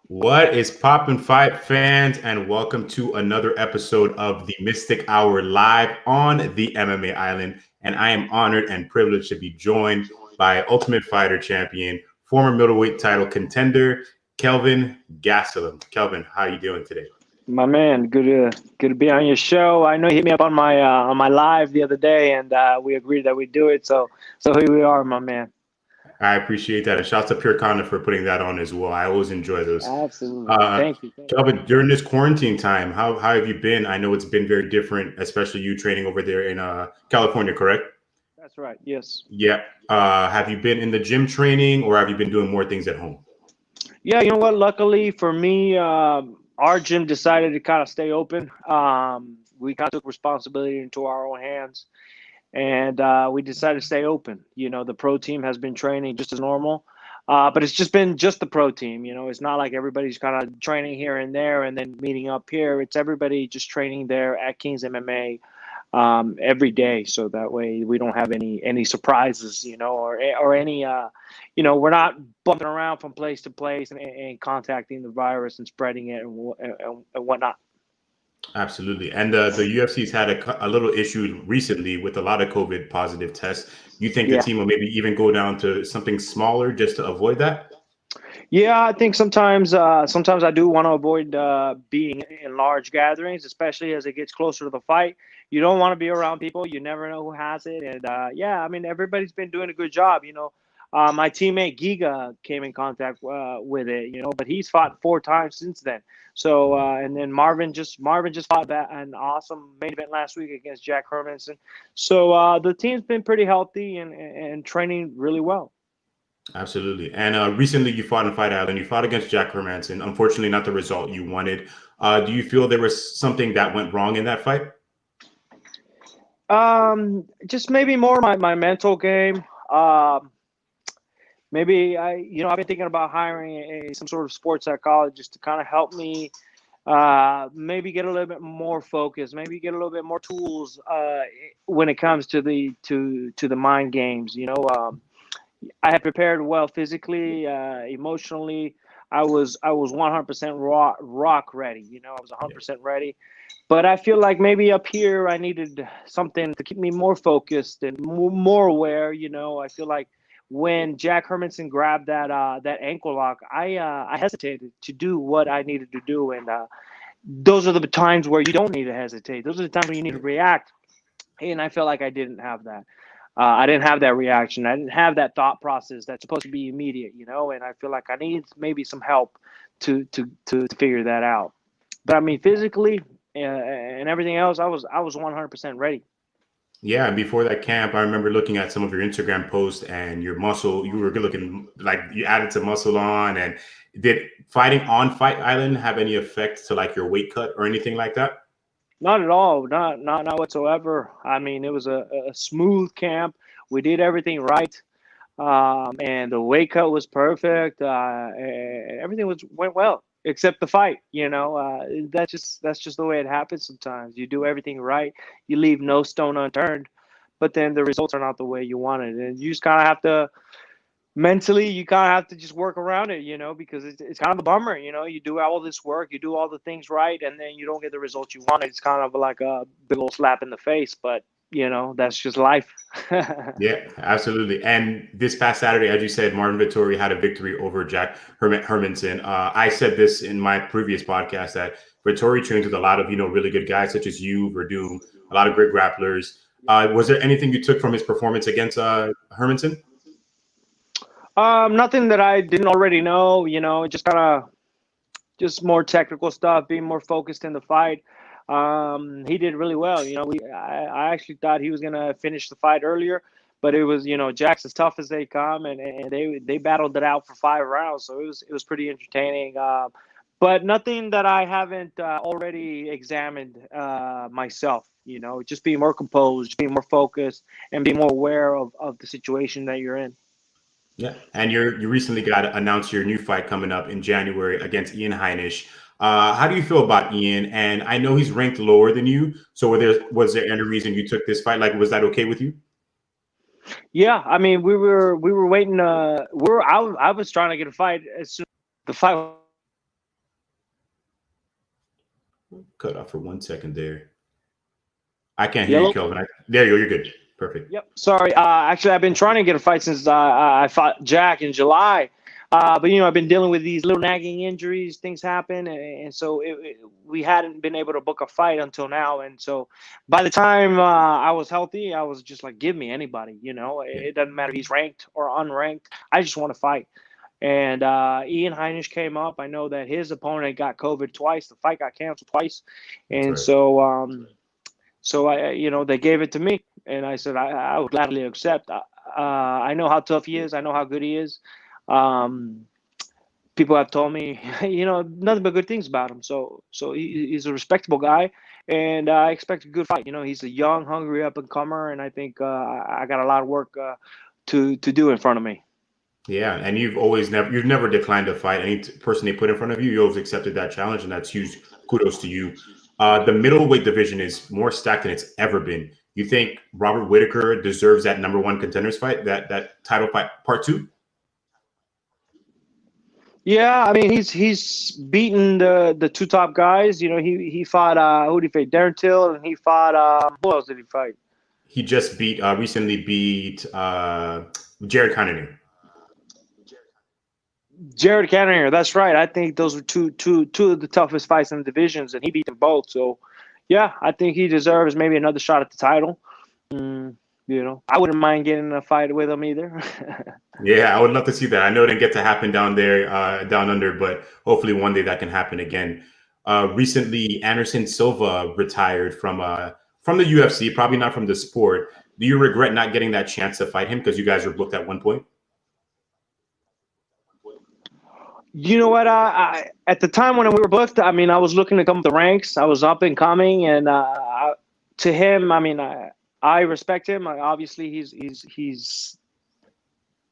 What is poppin' fight fans, and welcome to another episode of the Mystic Hour live on the MMA Island. And I am honored and privileged to be joined by Ultimate Fighter champion, former middleweight title contender, Kelvin Gastelum. Kelvin, how are you doing today? My man, good to be on your show. I know you hit me up on my live the other day, and we agreed that we'd do it. So here we are, my man. I appreciate that. And shouts to Pure Conda for putting that on as well. I always enjoy those. Absolutely. Thank you. Kelvin, during this quarantine time, how have you been? I know it's been very different, especially you training over there in California, correct? That's right. Yes. Yeah. Have you been in the gym training, or have you been doing more things at home? Yeah, you know what? Luckily for me, our gym decided to kind of stay open. We kind of took responsibility into our own hands, and we decided to stay open. You know, the pro team has been training just as normal, but it's just been just the pro team. You know, it's not like everybody's kind of training here and there and then meeting up here. It's everybody just training there at King's MMA every day, so that way we don't have any surprises, you know, or any, you know, we're not bumping around from place to place and contacting the virus and spreading it and whatnot. Absolutely. And the UFC's had a little issue recently with a lot of COVID positive tests. You think the Yeah. team will maybe even go down to something smaller just to avoid that? Yeah, I think sometimes I do want to avoid being in large gatherings, especially as it gets closer to the fight. You don't want to be around people. You never know who has it. And yeah, I mean, everybody's been doing a good job. You know, my teammate Giga came in contact with it. You know, but he's fought 4 times since then. So and then Marvin just fought an awesome main event last week against Jack Hermansen. So the team's been pretty healthy and training really well. Absolutely. And recently you fought in Fight Island. You fought against Jack Hermansen. Unfortunately, not the result you wanted. Do you feel there was something that went wrong in that fight? Just maybe more my mental game. Maybe I've been thinking about hiring some sort of sports psychologist to kind of help me maybe get a little bit more focus, maybe get a little bit more tools when it comes to the mind games. You know, I had prepared well physically, emotionally. I was 100% rock ready. You know, I was Yeah. 100% ready. But I feel like maybe up here I needed something to keep me more focused and more aware. You know, I feel like when Jack Hermansen grabbed that ankle lock, I hesitated to do what I needed to do, and those are the times where you don't need to hesitate. Those are the times when you need to react, and I felt like I didn't have that. I didn't have that reaction. I didn't have that thought process that's supposed to be immediate, you know. And I feel like I need maybe some help to figure that out. But I mean, physically and everything else, I was 100% ready. Yeah, and before that camp, I remember looking at some of your Instagram posts and your muscle. You were looking like you added some muscle on. And did fighting on Fight Island have any effect to like your weight cut or anything like that? Not at all. Not whatsoever. I mean, it was a smooth camp. We did everything right. And the weight cut was perfect. And everything went well, except the fight. You know, that's just the way it happens sometimes. You do everything right, you leave no stone unturned, but then the results are not the way you wanted, and you just kind of have to mentally. You kind of have to just work around it, you know, because it's kind of a bummer. You know, you do all this work, you do all the things right, and then you don't get the results you wanted. It's kind of like a big old slap in the face, but you know, that's just life. Yeah, absolutely. And this past Saturday, as you said, Martin Vettori had a victory over Jack Hermansen. I said this in my previous podcast that Vettori trains with a lot of, really good guys such as you, Verdum, a lot of great grapplers. Was there anything you took from his performance against Hermansen? Nothing that I didn't already know, you know, just kind of just more technical stuff, being more focused in the fight. He did really well. You know, I actually thought he was gonna finish the fight earlier, but it was, you know, Jack's as tough as they come, and they battled it out for 5 rounds, so it was pretty entertaining. But nothing that I haven't already examined myself. You know, just being more composed, being more focused, and being more aware of the situation that you're in. Yeah, and you recently got announced your new fight coming up in January against Ian Heinisch. How do you feel about Ian? And I know he's ranked lower than you, so was there any reason you took this fight? Like, was that okay with you? Yeah, I mean, we were waiting. I was trying to get a fight as soon as the fight cut off for 1 second there. I can't hear Yellow? you, Kelvin. There you go. You're good. Perfect. Yep. Sorry. Actually, I've been trying to get a fight since I fought Jack in July. But, I've been dealing with these little nagging injuries. Things happen. And so we hadn't been able to book a fight until now. And so by the time I was healthy, I was just like, give me anybody. It doesn't matter if he's ranked or unranked. I just want to fight. And Ian Heinisch came up. I know that his opponent got COVID twice. The fight got canceled twice. And right. so I, they gave it to me. And I said, I would gladly accept. I know how tough he is. I know how good he is. People have told me, nothing but good things about him. So he's a respectable guy, and I expect a good fight. He's a young, hungry up and comer, and I think I got a lot of work to do in front of me. Yeah, and you've never declined to fight any person they put in front of you. You always accepted that challenge, and that's huge. Kudos to you. The middleweight division is more stacked than it's ever been. You think Robert Whittaker deserves that #1 contenders fight, that title fight, part 2? Yeah, I mean he's beaten the two top guys. He fought who did he fight? Darren Till, and he fought who else did he fight? He just recently beat Jared Cannonier. Jared Cannonier, that's right. I think those were two of the toughest fights in the divisions, and he beat them both. So, yeah, I think he deserves maybe another shot at the title. I wouldn't mind getting in a fight with him either. Yeah, I would love to see that. I know it didn't get to happen down there, down under, but hopefully one day that can happen again. Recently, Anderson Silva retired from the UFC, probably not from the sport. Do you regret not getting that chance to fight him because you guys were booked at one point? You know what? I at the time when we were booked, I mean, I was looking to come up the ranks. I was up and coming, and to him, I mean, I respect him. Obviously, he's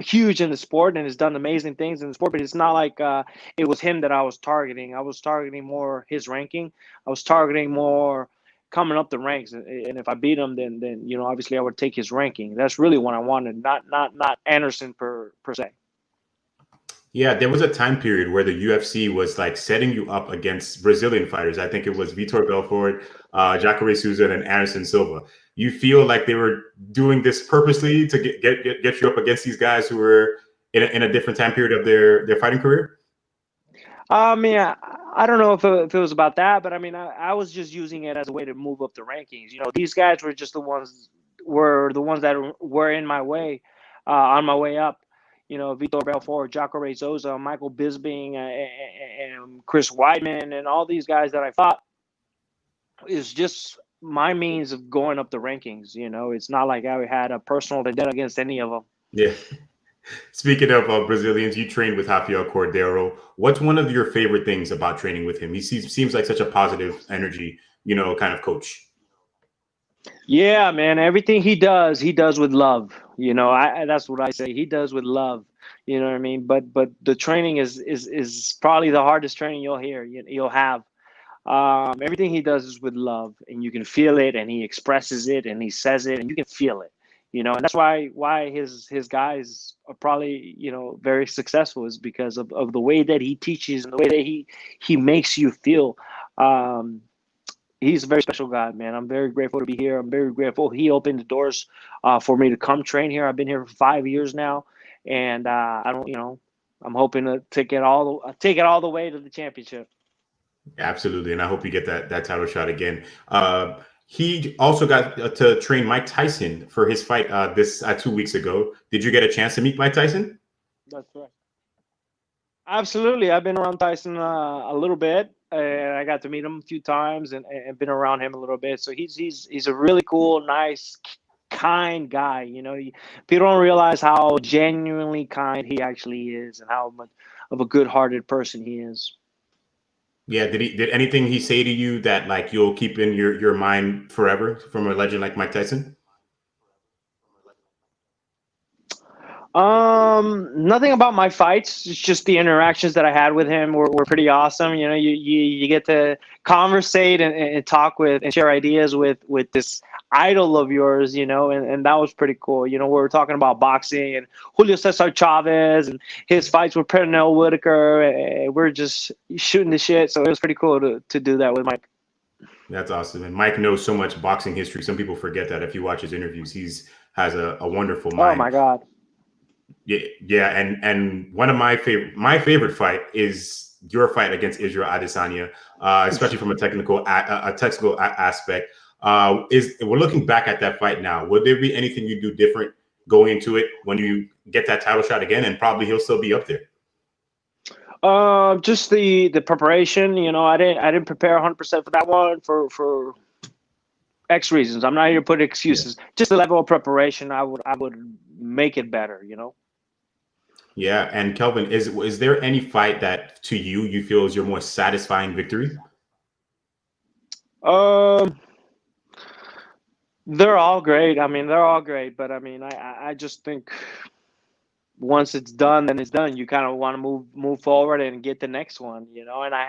huge in the sport and has done amazing things in the sport. But it's not like it was him that I was targeting. I was targeting more his ranking. I was targeting more coming up the ranks. And if I beat him, then obviously I would take his ranking. That's really what I wanted, not Anderson per se. Yeah, there was a time period where the UFC was like setting you up against Brazilian fighters. I think it was Vitor Belfort, Jacqueline, and Anderson Silva. You feel like they were doing this purposely to get you up against these guys who were in a different time period of their fighting career? Yeah, I don't know if it was about that, but I mean, I was just using it as a way to move up the rankings. These guys were just the ones that were in my way, on my way up. Vitor Belfort, Jacare Souza, Michael Bisping, and Chris Weidman, and all these guys that I fought is just my means of going up the rankings. It's not like I had a personal vendetta against any of them. Yeah. Speaking of Brazilians, you trained with Rafael Cordeiro. What's one of your favorite things about training with him? He seems like such a positive energy, kind of coach. Yeah, man. Everything he does with love. That's what I say. He does with love. You know what I mean? But the training is probably the hardest training you'll have. Everything he does is with love, and you can feel it, and he expresses it, and he says it, and you can feel it. And that's why his guys are probably very successful, is because of the way that he teaches and the way that he makes you feel. He's a very special guy, man. I'm very grateful to be here. I'm very grateful he opened the doors for me to come train here. I've been here for 5 years now, and I'm hoping to take it all the way to the championship. Absolutely, and I hope you get that title shot again. He also got to train Mike Tyson for his fight 2 weeks ago. Did you get a chance to meet Mike Tyson? That's right. Absolutely. I've been around Tyson a little bit, and I got to meet him a few times and been around him a little bit. So he's a really cool, nice, kind guy. People don't realize how genuinely kind he actually is and how much of a good-hearted person he is. Yeah. Did anything he say to you that like you'll keep in your mind forever from a legend like Mike Tyson? Nothing about my fights. It's just the interactions that I had with him were pretty awesome. You get to conversate and talk with and share ideas with this idol of yours, and that was pretty cool. We were talking about boxing and Julio Cesar Chavez and his fights with Pernell Whittaker. And we're just shooting the shit. So it was pretty cool to do that with Mike. That's awesome. And Mike knows so much boxing history. Some people forget that if you watch his interviews, he's has a wonderful Oh mind. my God. Yeah, yeah, and one of my favorite fight is your fight against Israel Adesanya, especially from a technical aspect. Is we're looking back at that fight now. Would there be anything you do different going into it when you get that title shot again? And probably he'll still be up there. Just the preparation. I didn't prepare 100% for that one for X reasons. I'm not here to put excuses. Yeah. Just the level of preparation, I would make it better. Yeah, and Kelvin, is there any fight that to you feel is your more satisfying victory? They're all great. I mean, they're all great, but I mean, I just think once it's done, then it's done. You kind of want to move forward and get the next one, and I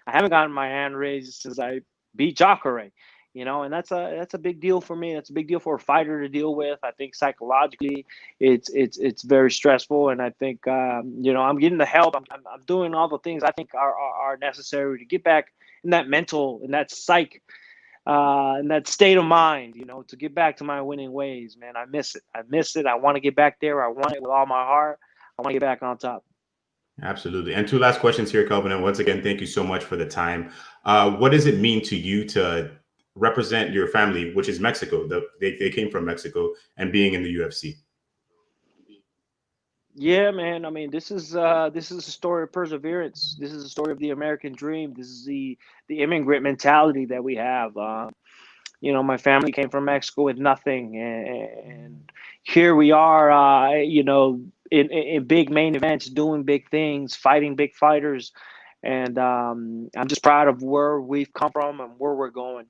haven't gotten my hand raised since I beat Jacqueline. And that's a big deal for me. That's a big deal for a fighter to deal with. I think psychologically, it's very stressful, and I think I'm getting the help. I'm doing all the things I think are necessary to get back in that mental, in that psych, in that state of mind. To get back to my winning ways. Man, I miss it. I want to get back there. I want it with all my heart. I want to get back on top. Absolutely. And two last questions here, Kelvin. And once again, thank you so much for the time. What does it mean to you to represent your family, which is Mexico? They came from Mexico, and being in the UFC. Yeah, man. I mean, this is a story of perseverance. This is a story of the American dream. This is the immigrant mentality that we have. My family came from Mexico with nothing, and here we are. In big main events, doing big things, fighting big fighters, and I'm just proud of where we've come from and where we're going.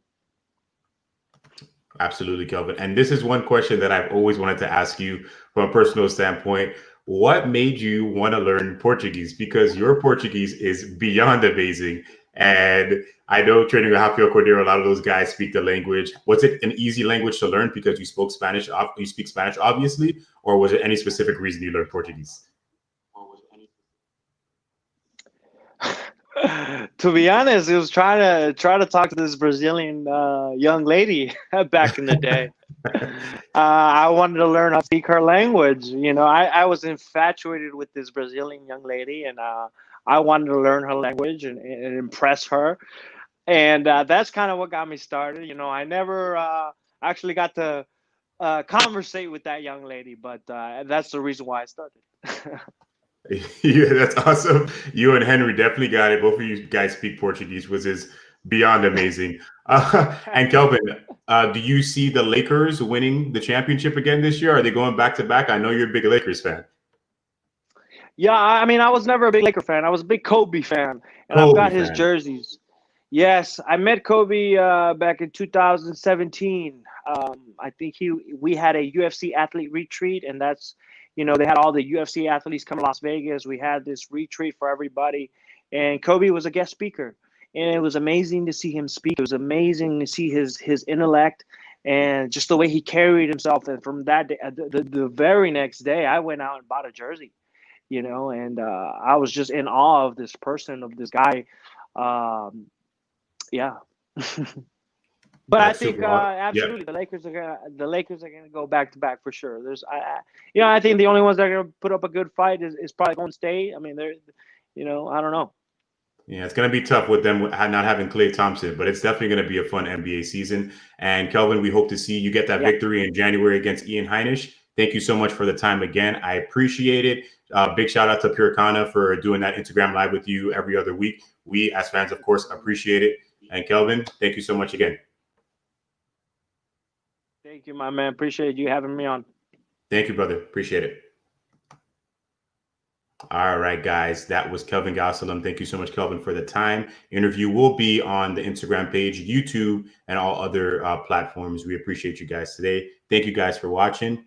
Absolutely, Kelvin. And this is one question that I've always wanted to ask you from a personal standpoint. What made you want to learn Portuguese? Because your Portuguese is beyond amazing. And I know training with Rafael Cordeiro, a lot of those guys speak the language. Was it an easy language to learn because you spoke Spanish? You speak Spanish, obviously, or was it any specific reason you learned Portuguese? To be honest, it was trying to talk to this Brazilian young lady back in the day. I wanted to learn how to speak her language. I was infatuated with this Brazilian young lady, and I wanted to learn her language and impress her. And that's kind of what got me started. I never actually got to conversate with that young lady, but that's the reason why I started. Yeah, that's awesome. You and Henry definitely got it. Both of you guys speak Portuguese, which is beyond amazing. And Kelvin, do you see the Lakers winning the championship again this year? Are they going back to back? I know you're a big Lakers fan. Yeah, I mean, I was never a big Laker fan. I was a big Kobe fan, and I've got his jerseys. Yes, I met Kobe back in 2017. I think we had a UFC athlete retreat, and that's. They had all the UFC athletes come to Las Vegas. We had this retreat for everybody. And Kobe was a guest speaker. And it was amazing to see him speak. It was amazing to see his intellect and just the way he carried himself. And from that day, the very next day, I went out and bought a jersey, and I was just in awe of this person, of this guy. Yeah. But that's I think absolutely yeah. the Lakers are gonna go back to back for sure. I think the only ones that are gonna put up a good fight is probably Golden State. I mean, they're, I don't know. Yeah, it's gonna be tough with them not having Klay Thompson, but it's definitely gonna be a fun NBA season. And Kelvin, we hope to see you get that victory in January against Ian Heinisch. Thank you so much for the time again. I appreciate it. Big shout out to Purkana for doing that Instagram live with you every other week. We as fans, of course, appreciate it. And Kelvin, thank you so much again. Thank you, my man. Appreciate you having me on. Thank you, brother. Appreciate it. All right, guys. That was Kelvin Gastelum. Thank you so much, Kelvin, for the time. Interview will be on the Instagram page, YouTube, and all other platforms. We appreciate you guys today. Thank you guys for watching.